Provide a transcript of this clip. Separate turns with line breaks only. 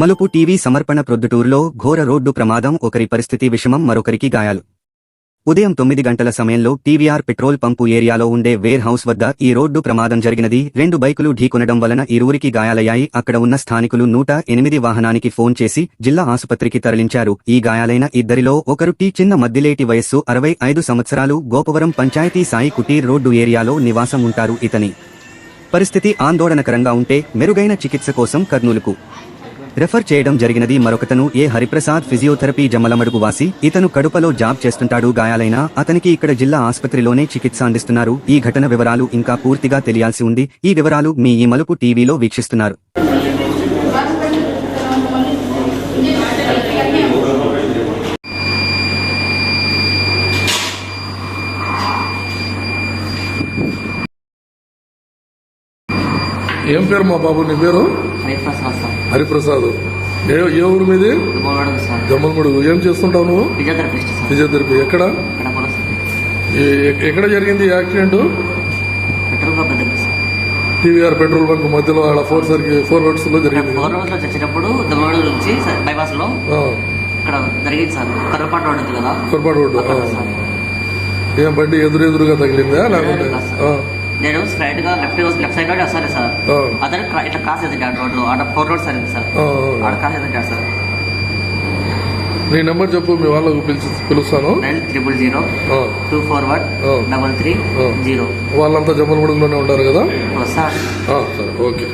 మలుపు టీవీ సమర్పణ ప్రొద్దుటూరులో ఘోర రోడ్డు ప్రమాదం, ఒకరి పరిస్థితి విషమం, మరొకరికి గాయాలు. ఉదయం 9 గంటల సమయంలో టీవీఆర్ పెట్రోల్ పంపు ఏరియాలో ఉండే వేర్ హౌస్ వద్ద ఈ రోడ్డు ప్రమాదం జరిగినది. 2 బైకులు ఢీకొనడం వలన ఇరువురికి గాయాలయ్యాయి. అక్కడ ఉన్న స్థానికులు 108 వాహనానికి ఫోన్ చేసి జిల్లా ఆసుపత్రికి తరలించారు. ఈ గాయాలైన ఇద్దరిలో ఒకరు చిన్న మద్దిలేటి వయస్సు 65 సంవత్సరాలు, గోపవరం పంచాయతీ సాయి కుటీర్ రోడ్డు ఏరియాలో నివాసం ఉంటారు. ఇతని పరిస్థితి ఆందోళనకరంగా ఉంటే మెరుగైన చికిత్స కోసం కర్నూలుకు రెఫర్ చేయడం జరిగినది. మరొకతను ఏ హరిప్రసాద్ ఫిజియోథెరపీ జమ్మలమడుగు వాసి. ఇతను కడుపలో జాబ్ చేస్తుంటాడు. గాయాలైన అతనికి ఇక్కడ జిల్లా ఆసుపత్రిలోనే చికిత్స అందిస్తున్నారు. ఈ ఘటన వివరాలు ఇంకా పూర్తిగా తెలియాల్సి ఉంది. ఈ వివరాలు మీ ఈ మలుపు టీవీలో వీక్షిస్తున్నారు.
ఏం పేరు మా బాబు? నీ పేరు? హరిప్రసాద్. ఏ ఊరు మీది? జమ్మలమడుగు. ఏం చేస్తుంటావు నువ్వు? ఫిజియోథెరపీ. ఎక్కడ ఎక్కడ జరిగింది యాక్సిడెంట్? టీవీఆర్ పెట్రోల్ బంక్ మధ్యలో ఆడ 4 రోడ్స్ లో జరిగింది. కొరపాటు రోడ్డు. ఏం బండి ఎదురుగా తగిలిందా లేకుంటే?
నేను స్ట్రైట్ గా లెఫ్ట్ సైడ్ లో వస్తాను సార్. అతను ఇట్లా కాస్ ఎదుటాడు రోడ్లు. ఆడ 4 రోడ్స్ అయింది సార్. ఆడ కాస్ ఎదుటాడు సార్.
నీ నెంబర్ చెప్పు, మీ వాళ్ళకు పిలుస్తాను.
9000241330.
వాళ్ళంతా జమ్మలమడుగులోనే ఉంటారు కదా?
సార్
సరే, ఓకే.